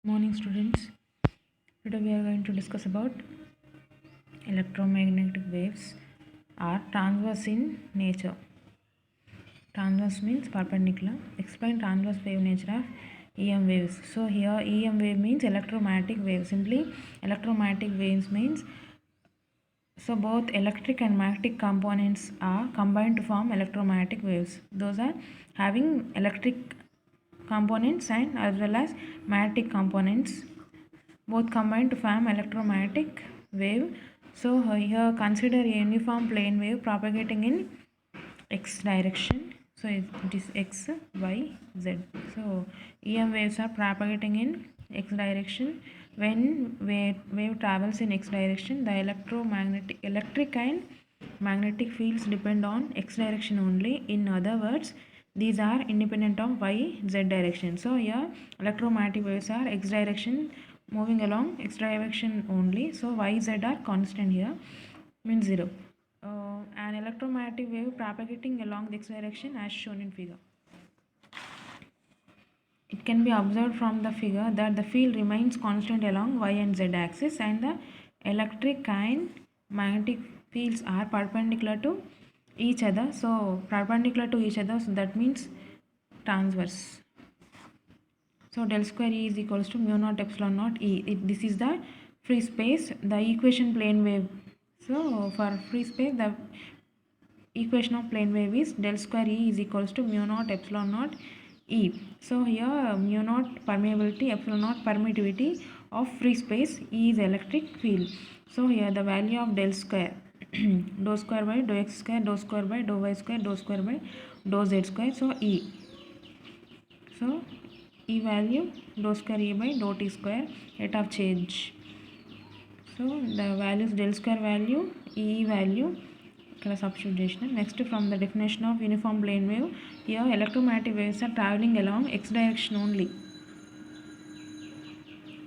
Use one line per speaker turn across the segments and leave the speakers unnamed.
Morning students. Today we are going to discuss about electromagnetic waves are transverse in nature. Transverse means perpendicular. Explain transverse wave nature of EM waves. So here EM wave means electromagnetic wave. Simply electromagnetic waves means both electric and magnetic components are combined to form electromagnetic waves. Those are having electric components and as well as magnetic components both combine to form electromagnetic wave. So here consider a uniform plane wave propagating in x direction. So it is x, y, z. So EM waves are propagating in x direction. When wave travels in x direction, the electric and magnetic fields depend on x direction only. In other words, these are independent of y z direction. So here electromagnetic waves are x direction moving along x direction only. So y z are constant here, means 0. An electromagnetic wave propagating along the x direction as shown in figure. It can be observed from the figure that the field remains constant along y and z axis and the electric and magnetic fields are perpendicular to each other. So perpendicular to each other, so that means transverse. So del square E is equals to mu naught epsilon naught E. This is the free space, the equation plane wave. So for free space, the equation of plane wave is del square E is equals to mu naught epsilon naught E. So here mu naught permeability, epsilon naught permittivity of free space, E is electric field. So here the value of del square dou square by dou x square, dou square by dou y square, dou square by dou z square. So E. So E value dou square E by dou t square, rate of change. So the values del square value, E value ఇక్కడ substitute చేసిన. Next from the definition of uniform plane wave, here electromagnetic waves are travelling along x direction only.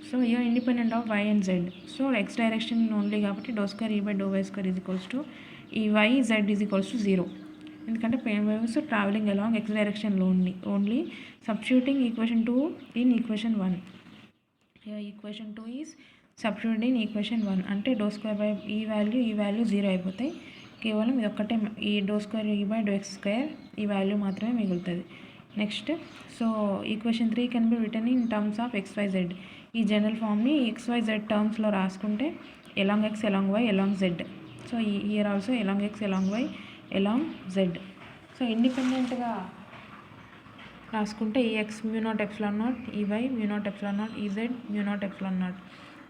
So here independent of y and z. So x direction only కాబట్టి do square E by do y square is equals to E y z is equals to 0. ఎందుకంటే plane waves travelling along x డైరెక్షన్లో only. Substituting equation 2 in equation 1. Here equation 2 is substitute in equation 1 అంటే do square by ఈ value 0 అయిపోతాయి. కేవలం ఇది ఒక్కటే ఈ do square E by do X square ఈ వాల్యూ మాత్రమే మిగులుతుంది. Next so equation 3 can be return in terms of X Y Z. ఈ జనరల్ ఫామ్ని ఎక్స్ వై జెడ్ టర్మ్స్లో రాసుకుంటే along X along Y along Z. So here also along X along Y along Z. So ఇండిపెండెంట్గా రాసుకుంటే ఈ X mu naught epsilon naught, E y mu naught epsilon naught, E z mu naught epsilon naught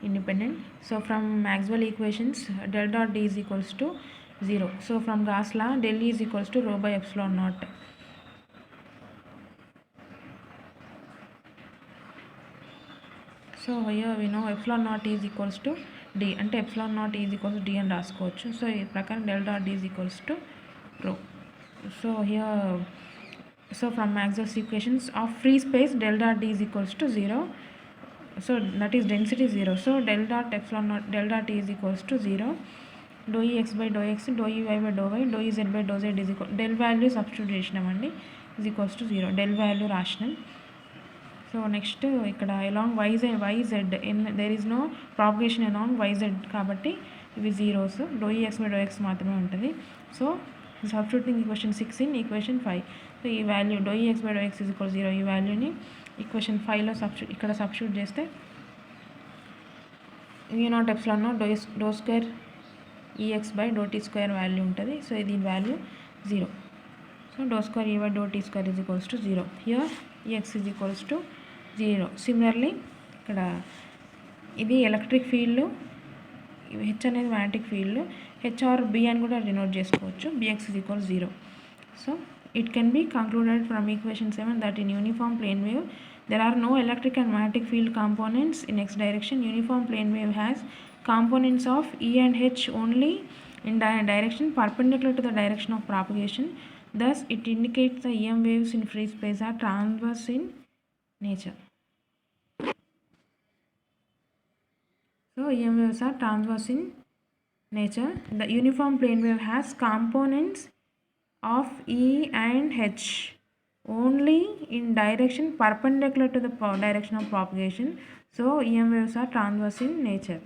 independent. So from Maxwell equations del dot D is equals to 0. So from Gauss law del E is equals to rho by epsilon naught. So here we know epsilon naught is equals to D అంటే epsilon naught is equals to D అని రాసుకోవచ్చు. So ఈ ప్రకారం del dot D is equals to rho. So here from Maxwell's equations of free space del dot D is equals to 0. So that is density 0. So del dot epsilon naught del dot E is equals to 0. Dou E x by dou x, dou E y by dou y, dou E z by dou z is equal del value substitute చేసినామండి is equals to 0. del value రాసినాం. So next ఇక్కడ along yz there is no propagation along yz కాబట్టి ఇవి zeros. dou E x by dou x మాత్రమే ఉంటుంది. So substituting equation 6 in equation 5. So ఈ value dou E x by dou x is equal 0 ఈ వాల్యూని equation 5లో ఇక్కడ substitute చేస్తే mu naught epsilon naught do square E X by do T square value ఉంటుంది. So దీని value 0. So do square E by do T square is equals to 0. Here E X is equals to 0. Similarly ఇక్కడ ఇది electric field, H అనేది magnetic field, H or B అని కూడా denote చేసుకోవచ్చు. B X is equals 0. So it can be concluded from equation 7 that in uniform plane wave there are no electric and magnetic field components in x direction. Uniform plane wave has components of E and H only in direction perpendicular to the direction of propagation. Thus it indicates the EM waves in free space are transverse in nature. So EM waves are transverse in nature. The uniform plane wave has components of E and H only in direction perpendicular to the direction of propagation. So EM waves are transverse in nature.